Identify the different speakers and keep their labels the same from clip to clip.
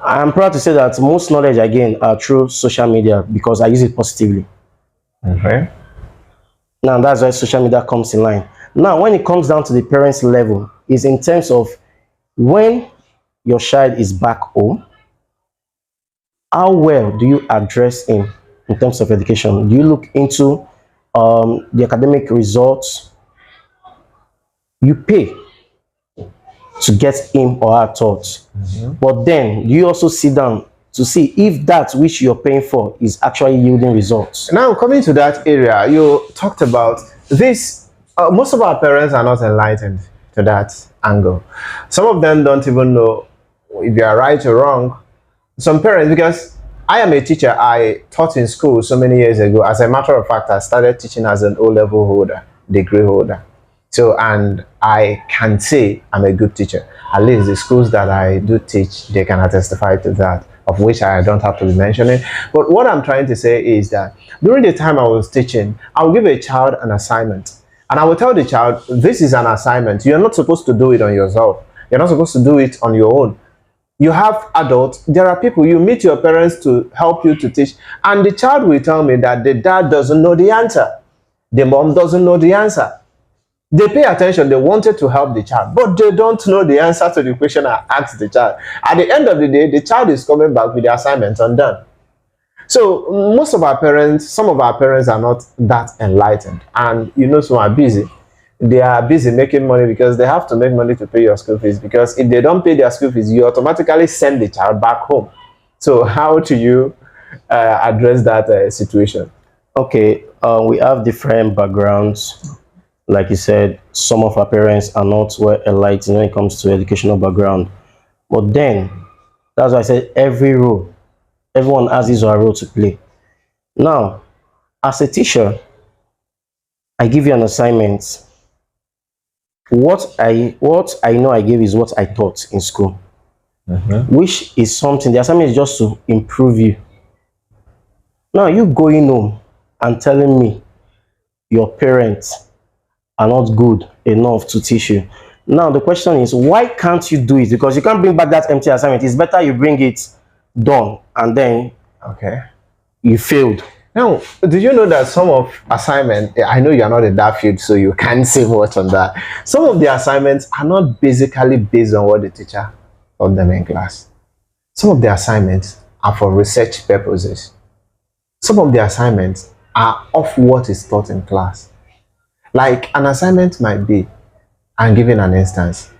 Speaker 1: I'm proud to say that most knowledge I gain are through social media because I use it positively.
Speaker 2: Okay.
Speaker 1: Now that's why social media comes in line. Now, when it comes down to the parents' level, is in terms of when your child is back home, how well do you address him in terms of education? Do you look into the academic results? You pay to get him or her taught. But then you also sit down to see if that which you're paying for is actually yielding results.
Speaker 2: Now, coming to that area, you talked about this. Most of our parents are not enlightened to that angle. Some of them don't even know if you are right or wrong. Some parents, because I am a teacher, I taught in school so many years ago. As a matter of fact, I started teaching as an O-level holder, degree holder. So, and I can say I'm a good teacher. At least the schools that I do teach, they can testify to that, of which I don't have to be mentioning. But what I'm trying to say is that during the time I was teaching, I will give a child an assignment. And I will tell the child, this is an assignment. You're not supposed to do it on yourself. You're not supposed to do it on your own. You have adults, there are people, you meet your parents to help you to teach, and the child will tell me that the dad doesn't know the answer, the mom doesn't know the answer. They pay attention, they wanted to help the child, but they don't know the answer to the question I asked the child. At the end of the day, the child is coming back with the assignment undone. So most of our parents, some of our parents are not that enlightened, and some are busy. They are busy making money because they have to make money to pay your school fees, because if they don't pay their school fees, you automatically send the child back home. So how do you address that situation?
Speaker 1: Okay, we have different backgrounds. Like you said, some of our parents are not well enlightened when it comes to educational background. But then, that's why I said everyone has his or her role to play. Now, as a teacher, I give you an assignment. What I know I gave is what I taught in school, which is something. The assignment is just to improve you. Now, you going home and telling me your parents are not good enough to teach you. Now the question is, why can't you do it? Because you can't bring back that empty assignment. It's better you bring it done and then
Speaker 2: Okay.
Speaker 1: you failed.
Speaker 2: Now, do you know that some of assignment, I know you're not in that field, so you can't say much on that. Some of the assignments are not basically based on what the teacher taught them in class. Some of the assignments are for research purposes. Some of the assignments are off what is taught in class. Like an assignment might be, I'm giving an instance,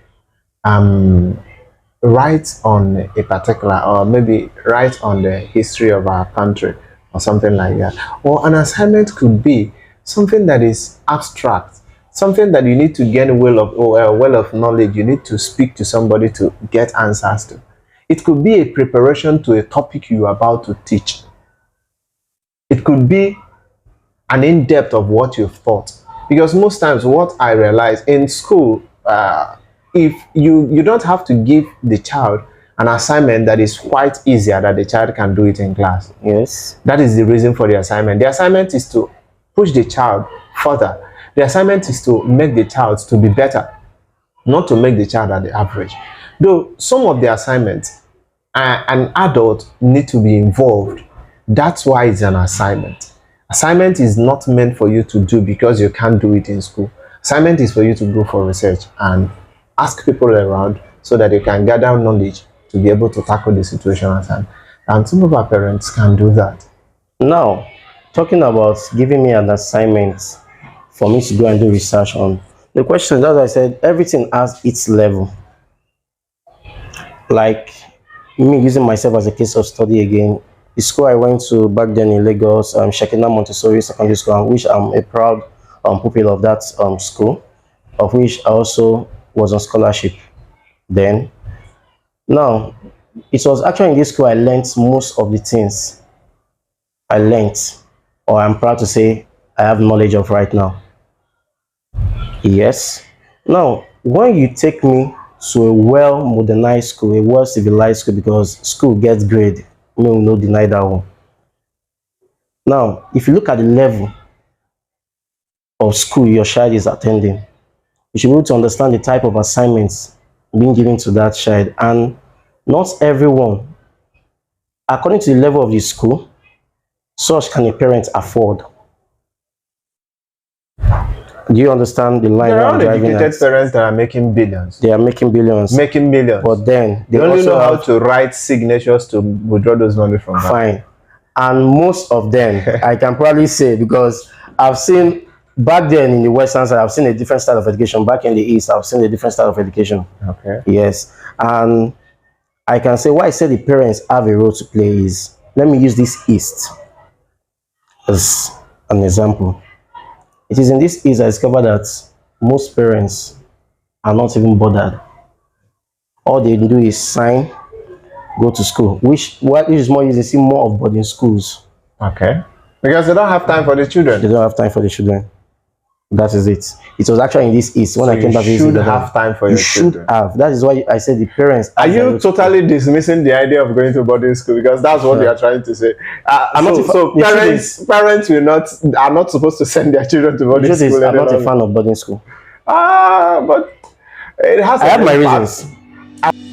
Speaker 2: write on a particular, or maybe write on the history of our country, or something like that. Or an assignment could be something that is abstract, something that you need to gain a well of knowledge, you need to speak to somebody to get answers to. It could be a preparation to a topic you are about to teach. It could be an in-depth of what you've thought. Because most times what I realize in school, if you don't have to give the child an assignment that is quite easier, that the child can do it in class.
Speaker 1: Yes.
Speaker 2: That is the reason for the assignment. The assignment is to push the child further. The assignment is to make the child to be better, not to make the child at the average. Though some of the assignments, an adult need to be involved. That's why it's an assignment. Assignment is not meant for you to do because you can't do it in school. Assignment is for you to go for research and ask people around so that you can gather knowledge to be able to tackle the situation at hand. And some of our parents can do that.
Speaker 1: Now, talking about giving me an assignment for me to go and do research on, the question, as I said, everything has its level. Like me using myself as a case of study again, the school I went to back then in Lagos, Shekina Montessori Secondary School, which I'm a proud pupil of that school, of which I also was on scholarship then. Now, it was actually in this school I learned most of the things I learned, or I'm proud to say I have knowledge of right now. Yes. Now, when you take me to a well modernized school, a well civilized school, because school gets grade, no, no deny that one. Now, if you look at the level of school your child is attending, you should be able to understand the type of assignments being given to that child. And not everyone according to the level of the school, such can a parent afford. Do you understand the line
Speaker 2: There
Speaker 1: I'm
Speaker 2: are
Speaker 1: driving
Speaker 2: uneducated
Speaker 1: at?
Speaker 2: parents that are making billions,
Speaker 1: They are making billions,
Speaker 2: making millions.
Speaker 1: but then
Speaker 2: They
Speaker 1: they
Speaker 2: only
Speaker 1: also
Speaker 2: know how
Speaker 1: have
Speaker 2: to write signatures to withdraw those money from bank.
Speaker 1: fine. And most of them, I can probably say, because I've seen back then in the western side, I've seen a different style of education. Back in the east, I've seen a different style of education.
Speaker 2: Okay.
Speaker 1: Yes. And I can say why I say the parents have a role to play is, let me use this east as an example. It is in this east I discovered that most parents are not even bothered. All they do is sign, go to school, which what is more, you see more of boarding schools.
Speaker 2: Okay. Because they don't have time for the
Speaker 1: They
Speaker 2: children.
Speaker 1: don't have time for the children. That is it. It was actually in this east when
Speaker 2: So
Speaker 1: I came
Speaker 2: you
Speaker 1: back.
Speaker 2: should have time for
Speaker 1: you
Speaker 2: your
Speaker 1: should
Speaker 2: children.
Speaker 1: have. That is why I said the parents.
Speaker 2: Are
Speaker 1: have their
Speaker 2: you
Speaker 1: role to play.
Speaker 2: totally dismissing the idea of going to boarding school? Because that's what you are trying to say.
Speaker 1: I'm not
Speaker 2: So
Speaker 1: the truth
Speaker 2: parents are not supposed to send their children to
Speaker 1: The
Speaker 2: boarding
Speaker 1: truth is,
Speaker 2: school
Speaker 1: I'm
Speaker 2: any
Speaker 1: not a
Speaker 2: longer.
Speaker 1: fan of boarding school.
Speaker 2: But it has
Speaker 1: I have
Speaker 2: an
Speaker 1: my
Speaker 2: impact.
Speaker 1: reasons.